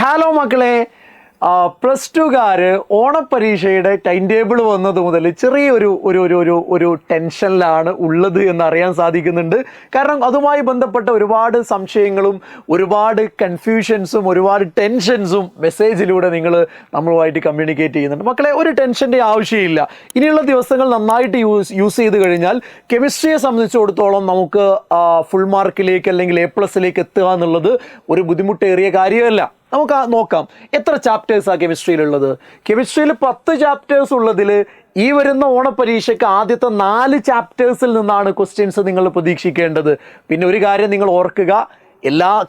Hello മക്കളെ, plus ടുകാർ ഓണപ്പരീക്ഷയുടെ time table വന്നത് മുതൽ ചെറിയൊരു ഒരു ഒരു ഒരു ഒരു ടെൻഷനിലാണ് ഉള്ളത് എന്നറിയാൻ സാധിക്കുന്നുണ്ട്. കാരണം അതുമായി ബന്ധപ്പെട്ട ഒരുപാട് സംശയങ്ങളും ഒരുപാട് കൺഫ്യൂഷൻസും ഒരുപാട് ടെൻഷൻസും മെസ്സേജിലൂടെ നിങ്ങൾ നമ്മളുമായിട്ട് കമ്മ്യൂണിക്കേറ്റ് ചെയ്യുന്നുണ്ട്. മക്കളെ, ഒരു ടെൻഷൻ്റെ ആവശ്യമില്ല. ഇനിയുള്ള ദിവസങ്ങൾ നന്നായിട്ട് യൂസ് ചെയ്ത് കഴിഞ്ഞാൽ കെമിസ്ട്രിയെ സംബന്ധിച്ചിടത്തോളം നമുക്ക് ഫുൾ മാർക്കിലേക്ക് അല്ലെങ്കിൽ A+ എത്തുക എന്നുള്ളത് ഒരു ബുദ്ധിമുട്ടേറിയ കാര്യമല്ല. നമുക്ക് നോക്കാം എത്ര ചാപ്റ്റേഴ്സാണ് കെമിസ്ട്രിയിലുള്ളത്. കെമിസ്ട്രിയിൽ 10 ചാപ്റ്റേഴ്സ് ഉള്ളതിൽ ഈ വരുന്ന ഓണപ്പരീക്ഷയ്ക്ക് ആദ്യത്തെ 4 ചാപ്റ്റേഴ്സിൽ നിന്നാണ് ക്വസ്റ്റ്യൻസ് നിങ്ങൾ പ്രതീക്ഷിക്കേണ്ടത്. പിന്നെ ഒരു കാര്യം നിങ്ങൾ ഓർക്കുക,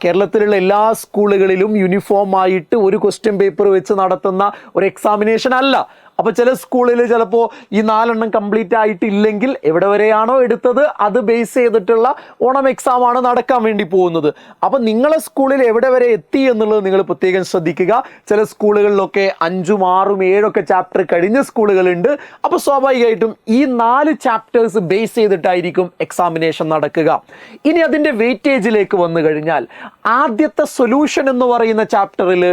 കേരളത്തിലുള്ള എല്ലാ സ്കൂളുകളിലും യൂണിഫോം ആയിട്ട് ഒരു ക്വസ്റ്റ്യൻ പേപ്പർ വെച്ച് നടത്തുന്ന ഒരു എക്സാമിനേഷൻ അല്ല. അപ്പോൾ ചില സ്കൂളിൽ ചിലപ്പോൾ ഈ 4 കംപ്ലീറ്റ് ആയിട്ടില്ലെങ്കിൽ എവിടെ വരെയാണോ എടുത്തത് അത് ബേസ് ചെയ്തിട്ടുള്ള ഓണം എക്സാം ആണ് നടക്കാൻ വേണ്ടി പോകുന്നത്. അപ്പോൾ നിങ്ങളെ സ്കൂളിൽ എവിടെ വരെ എത്തി എന്നുള്ളത് നിങ്ങൾ പ്രത്യേകം ശ്രദ്ധിക്കുക. ചില സ്കൂളുകളിലൊക്കെ 5, 6, 7 ചാപ്റ്റർ കഴിഞ്ഞ സ്കൂളുകളുണ്ട്. അപ്പോൾ സ്വാഭാവികമായിട്ടും ഈ 4 ചാപ്റ്റേഴ്സ് ബേസ് ചെയ്തിട്ടായിരിക്കും എക്സാമിനേഷൻ നടക്കുക. ഇനി അതിൻ്റെ വെയിറ്റേജിലേക്ക് വന്നു കഴിഞ്ഞാൽ ആദ്യത്തെ സൊല്യൂഷൻ എന്ന് പറയുന്ന ചാപ്റ്ററിൽ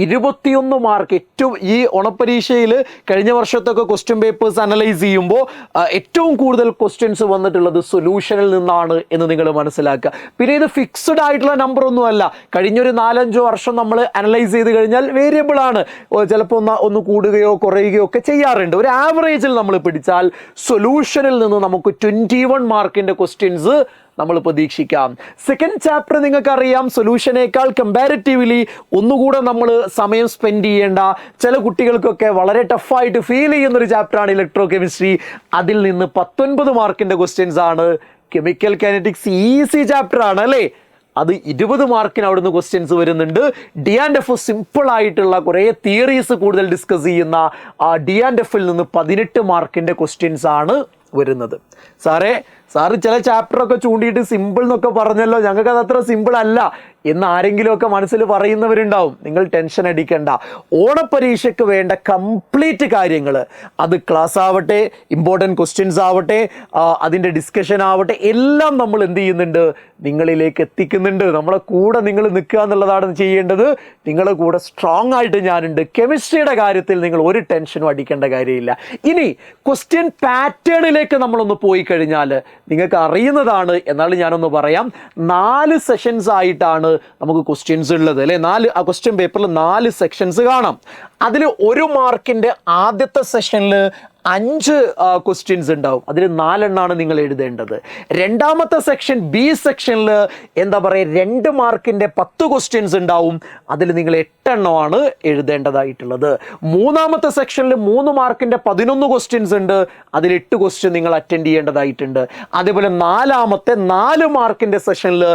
21 മാർക്ക്. ഏറ്റവും ഈ ഓണപ്പരീക്ഷയിൽ കഴിഞ്ഞ വർഷത്തൊക്കെ ക്വസ്റ്റ്യൻ പേപ്പേഴ്സ് അനലൈസ് ചെയ്യുമ്പോൾ ഏറ്റവും കൂടുതൽ ക്വസ്റ്റ്യൻസ് വന്നിട്ടുള്ളത് സൊല്യൂഷനിൽ നിന്നാണ് എന്ന് നിങ്ങൾ മനസ്സിലാക്കുക. പിന്നെ ഇത് ഫിക്സ്ഡ് ആയിട്ടുള്ള നമ്പർ ഒന്നുമല്ല. കഴിഞ്ഞൊരു 4-5 വർഷം നമ്മൾ അനലൈസ് ചെയ്ത് കഴിഞ്ഞാൽ വേരിയബിൾ ആണ്. ചിലപ്പോൾ ഒന്ന് കൂടുകയോ കുറയുകയോ ഒക്കെ ചെയ്യാറുണ്ട്. ഒരു ആവറേജിൽ നമ്മൾ പിടിച്ചാൽ സൊല്യൂഷനിൽ നിന്ന് നമുക്ക് 21 മാർക്കിൻ്റെ ക്വസ്റ്റ്യൻസ് നമ്മൾ പ്രതീക്ഷിക്കാം. സെക്കൻഡ് ചാപ്റ്റർ നിങ്ങൾക്കറിയാം, സൊല്യൂഷനേക്കാൾ കമ്പാരിറ്റീവ്ലി ഒന്നുകൂടെ നമ്മൾ സമയം സ്പെൻഡ് ചെയ്യേണ്ട, ചില കുട്ടികൾക്കൊക്കെ വളരെ ടഫായിട്ട് ഫീൽ ചെയ്യുന്നൊരു ചാപ്റ്ററാണ് ഇലക്ട്രോ കെമിസ്ട്രി. അതിൽ നിന്ന് 19 മാർക്കിൻ്റെ ക്വസ്റ്റ്യൻസ് ആണ്. കെമിക്കൽ കൈനറ്റിക്സ് ഈസി ചാപ്റ്റർ ആണ് അല്ലേ, അത് 20 മാർക്കിന് അവിടുന്ന് ക്വസ്റ്റ്യൻസ് വരുന്നുണ്ട്. D&F സിമ്പിൾ ആയിട്ടുള്ള കുറേ തിയറീസ് കൂടുതൽ ഡിസ്കസ് ചെയ്യുന്ന D&Fൽ നിന്ന് 18 മാർക്കിൻ്റെ ക്വസ്റ്റ്യൻസ് ആണ് വരുന്നത്. സാറ് ചില ചാപ്റ്ററൊക്കെ ചൂണ്ടിയിട്ട് സിമ്പിൾ എന്നൊക്കെ പറഞ്ഞല്ലോ, ഞങ്ങൾക്ക് അത് അത്ര സിമ്പിൾ അല്ല എന്ന് ആരെങ്കിലുമൊക്കെ മനസ്സിൽ പറയുന്നവരുണ്ടാവും. നിങ്ങൾ ടെൻഷൻ അടിക്കണ്ട. ഓണപ്പരീക്ഷയ്ക്ക് വേണ്ട കംപ്ലീറ്റ് കാര്യങ്ങൾ, അത് ക്ലാസ് ആവട്ടെ, ഇമ്പോർട്ടൻറ്റ് ക്വസ്റ്റ്യൻസ് ആവട്ടെ, അതിൻ്റെ ഡിസ്കഷൻ ആവട്ടെ, എല്ലാം നമ്മൾ എന്ത് ചെയ്യുന്നുണ്ട്, നിങ്ങളിലേക്ക് എത്തിക്കുന്നുണ്ട്. നമ്മളെ കൂടെ നിങ്ങൾ നിൽക്കുക എന്നുള്ളതാണ് ചെയ്യേണ്ടത്. നിങ്ങളുടെ കൂടെ സ്ട്രോങ് ആയിട്ട് ഞാനുണ്ട്. കെമിസ്ട്രിയുടെ കാര്യത്തിൽ നിങ്ങൾ ഒരു ടെൻഷനും അടിക്കേണ്ട കാര്യമില്ല. ഇനി ക്വസ്റ്റ്യൻ പാറ്റേണിലേക്ക് നമ്മളൊന്ന് പോയി കഴിഞ്ഞാൽ നിങ്ങൾക്ക് അറിയുന്നതാണ്, എന്നാലും ഞാനൊന്ന് പറയാം. 4 സെഷൻസ് ആയിട്ടാണ് നമുക്ക് ക്വസ്റ്റ്യൻസ് ഉള്ളത് അല്ലേ. ആ ക്വസ്റ്റ്യൻ പേപ്പറിൽ 4 സെക്ഷൻസ് കാണാം. അതിൽ 1 മാർക്കിൻ്റെ ആദ്യത്തെ സെഷനിൽ 5 ക്വസ്റ്റ്യൻസ് ഉണ്ടാവും. അതിൽ 4 നിങ്ങൾ എഴുതേണ്ടത്. രണ്ടാമത്തെ സെക്ഷൻ B സെക്ഷനിൽ 2 മാർക്കിൻ്റെ 10 ക്വസ്റ്റ്യൻസ് ഉണ്ടാവും. അതിൽ നിങ്ങൾ 8 എഴുതേണ്ടതായിട്ടുള്ളത്. മൂന്നാമത്തെ സെക്ഷനിൽ 3 മാർക്കിൻ്റെ 11 ക്വസ്റ്റ്യൻസ് ഉണ്ട്. അതിൽ 8 ക്വസ്റ്റ്യൻ നിങ്ങൾ അറ്റൻഡ് ചെയ്യേണ്ടതായിട്ടുണ്ട്. അതേപോലെ 4 മാർക്കിൻ്റെ സെഷനിൽ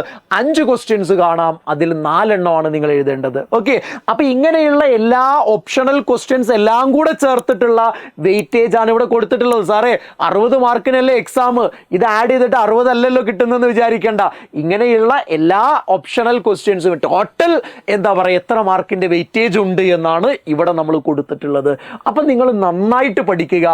5 ക്വസ്റ്റ്യൻസ് കാണാം. അതിൽ 4 നിങ്ങൾ എഴുതേണ്ടത്. ഓക്കെ, അപ്പോൾ ഇങ്ങനെയുള്ള എല്ലാ ഓപ്ഷണൽ ക്വസ്റ്റ്യൻസ് എല്ലാം കൂടെ ചേർത്തിട്ടുള്ള വെയിറ്റേജ് ഇവിടെ കൊടുത്തിട്ടുള്ളത്. സാറേ 60 മാർക്കിനല്ലേ എക്സാം, ഇത് ആഡ് ചെയ്തിട്ട് 60 അല്ലല്ലോ കിട്ടുന്നതെന്ന് വിചാരിക്കേണ്ട. ഇങ്ങനെയുള്ള എല്ലാ ഓപ്ഷണൽ ക്വസ്റ്റ്യൻസും ടോട്ടൽ എത്ര മാർക്കിന്റെ വെയിറ്റേജ് ഉണ്ട് എന്നാണ് ഇവിടെ നമ്മൾ കൊടുത്തിട്ടുള്ളത്. അപ്പം നിങ്ങൾ നന്നായിട്ട് പഠിക്കുക,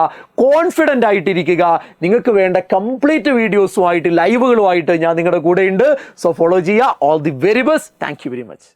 കോൺഫിഡൻ്റ് ആയിട്ടിരിക്കുക. നിങ്ങൾക്ക് വേണ്ട കംപ്ലീറ്റ് വീഡിയോസുമായിട്ട് ലൈവുകളുമായിട്ട് ഞാൻ നിങ്ങളുടെ കൂടെ ഉണ്ട്. സോ ഫോളോ ചെയ്യുക. All the very best. Thank you very much.